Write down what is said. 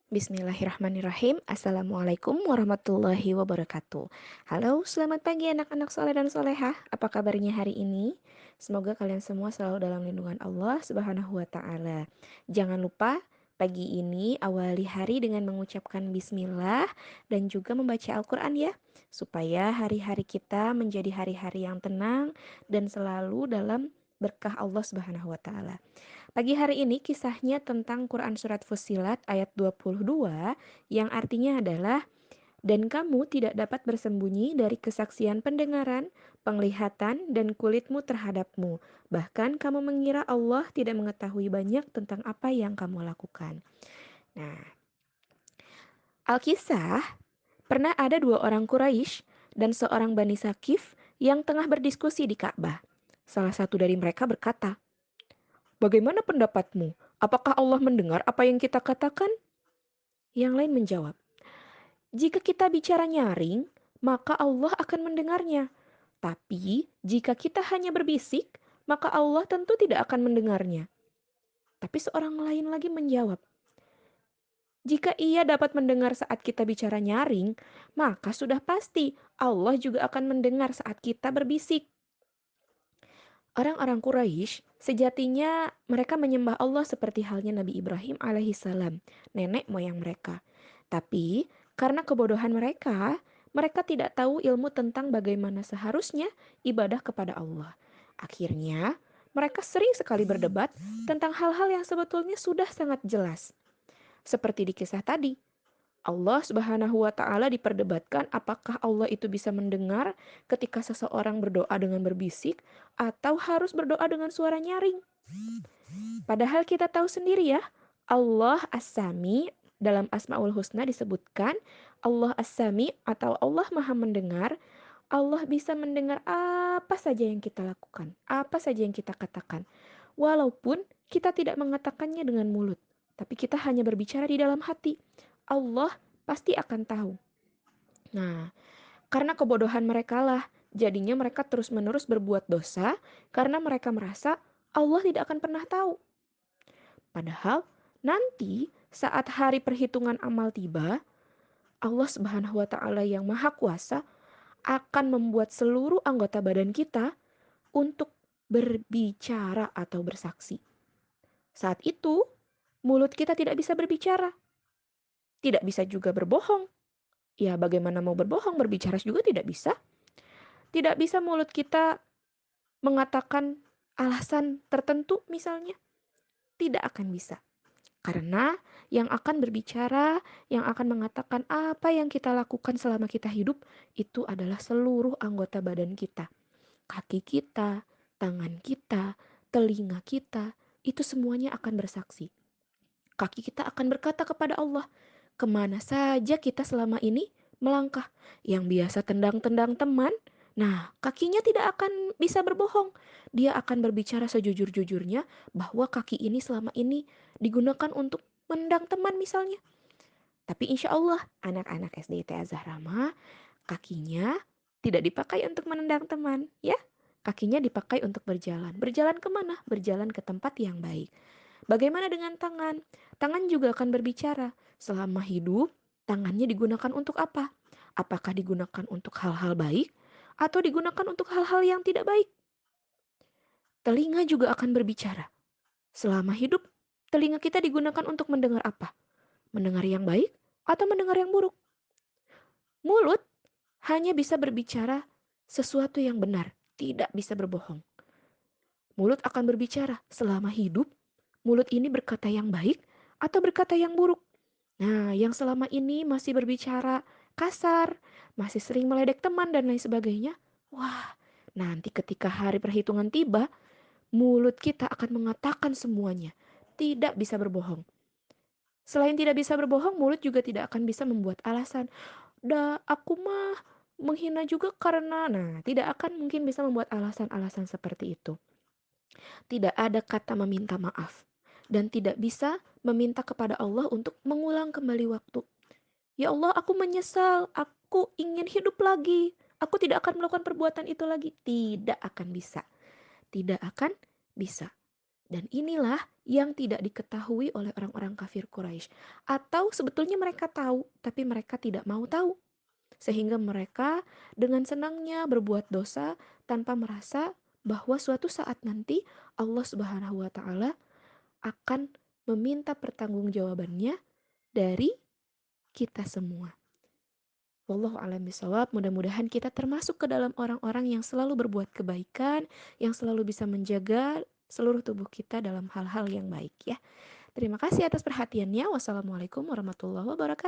Bismillahirrahmanirrahim. Assalamualaikum warahmatullahi wabarakatuh. Halo, selamat pagi anak-anak soleh dan solehah. Apa kabarnya hari ini? Semoga kalian semua selalu dalam lindungan Allah Subhanahu wa Ta'ala. Jangan lupa pagi ini awali hari dengan mengucapkan bismillah dan juga membaca Al-Quran ya, supaya hari-hari kita menjadi hari-hari yang tenang dan selalu dalam berkah Allah Subhanahu wa Ta'ala. Pagi hari ini kisahnya tentang Quran Surat Fussilat ayat 22 yang artinya adalah dan kamu tidak dapat bersembunyi dari kesaksian pendengaran, penglihatan, dan kulitmu terhadapmu. Bahkan kamu mengira Allah tidak mengetahui banyak tentang apa yang kamu lakukan. Nah, Alkisah pernah ada dua orang Quraisy dan seorang Bani Sakif yang tengah berdiskusi di Ka'bah. Salah satu dari mereka berkata, "Bagaimana pendapatmu? Apakah Allah mendengar apa yang kita katakan?" Yang lain menjawab, "Jika kita bicara nyaring, maka Allah akan mendengarnya. Tapi jika kita hanya berbisik, maka Allah tentu tidak akan mendengarnya." Tapi seorang lain lagi menjawab, "Jika ia dapat mendengar saat kita bicara nyaring, maka sudah pasti Allah juga akan mendengar saat kita berbisik." Orang-orang Quraisy sejatinya mereka menyembah Allah seperti halnya Nabi Ibrahim alaihissalam, nenek moyang mereka. Tapi karena kebodohan mereka, mereka tidak tahu ilmu tentang bagaimana seharusnya ibadah kepada Allah. Akhirnya, mereka sering sekali berdebat tentang hal-hal yang sebetulnya sudah sangat jelas. Seperti di kisah tadi, Allah Subhanahu wa Ta'ala diperdebatkan apakah Allah itu bisa mendengar ketika seseorang berdoa dengan berbisik atau harus berdoa dengan suara nyaring. Padahal kita tahu sendiri ya, Allah As-Sami dalam Asmaul Husna disebutkan Allah As-Sami atau Allah Maha Mendengar. Allah bisa mendengar apa saja yang kita lakukan, apa saja yang kita katakan. Walaupun kita tidak mengatakannya dengan mulut, tapi kita hanya berbicara di dalam hati. Allah pasti akan tahu. Nah, karena kebodohan mereka lah, jadinya mereka terus-menerus berbuat dosa karena mereka merasa Allah tidak akan pernah tahu. Padahal nanti saat hari perhitungan amal tiba, Allah Subhanahu wa Ta'ala yang Maha Kuasa akan membuat seluruh anggota badan kita untuk berbicara atau bersaksi. Saat itu, mulut kita tidak bisa berbicara, tidak bisa juga berbohong. Ya, bagaimana mau berbohong, berbicara juga tidak bisa. Tidak bisa mulut kita mengatakan alasan tertentu misalnya, tidak akan bisa. Karena yang akan berbicara, yang akan mengatakan apa yang kita lakukan selama kita hidup, itu adalah seluruh anggota badan kita. Kaki kita, tangan kita, telinga kita, itu semuanya akan bersaksi. Kaki kita akan berkata kepada Allah, kemana saja kita selama ini melangkah. Yang biasa tendang-tendang teman, nah kakinya tidak akan bisa berbohong. Dia akan berbicara sejujur-jujurnya bahwa kaki ini selama ini digunakan untuk menendang teman misalnya. Tapi insya Allah anak-anak SDIT Azzahrama kakinya tidak dipakai untuk menendang teman ya. Kakinya dipakai untuk berjalan. Berjalan kemana? Berjalan ke tempat yang baik. Bagaimana dengan tangan? Tangan juga akan berbicara. Selama hidup, tangannya digunakan untuk apa? Apakah digunakan untuk hal-hal baik atau digunakan untuk hal-hal yang tidak baik? Telinga juga akan berbicara. Selama hidup, telinga kita digunakan untuk mendengar apa? Mendengar yang baik atau mendengar yang buruk? Mulut hanya bisa berbicara sesuatu yang benar, tidak bisa berbohong. Mulut akan berbicara selama hidup, mulut ini berkata yang baik atau berkata yang buruk. Nah, yang selama ini masih berbicara kasar, masih sering meledek teman dan lain sebagainya. Wah, nanti ketika hari perhitungan tiba, mulut kita akan mengatakan semuanya. Tidak bisa berbohong. Selain tidak bisa berbohong, mulut juga tidak akan bisa membuat alasan. Aku mah menghina juga karena, nah, tidak akan mungkin bisa membuat alasan-alasan seperti itu. Tidak ada kata meminta maaf. Dan tidak bisa meminta kepada Allah untuk mengulang kembali waktu. Ya Allah, aku menyesal. Aku ingin hidup lagi. Aku tidak akan melakukan perbuatan itu lagi. Tidak akan bisa. Tidak akan bisa. Dan inilah yang tidak diketahui oleh orang-orang kafir Quraisy. Atau sebetulnya mereka tahu, tapi mereka tidak mau tahu. Sehingga mereka dengan senangnya berbuat dosa tanpa merasa bahwa suatu saat nanti Allah Subhanahu wa taala akan meminta pertanggungjawabannya dari kita semua. Wallahu a'lam bishawab. Mudah-mudahan kita termasuk ke dalam orang-orang yang selalu berbuat kebaikan, yang selalu bisa menjaga seluruh tubuh kita dalam hal-hal yang baik ya. Terima kasih atas perhatiannya. Wassalamualaikum warahmatullahi wabarakatuh.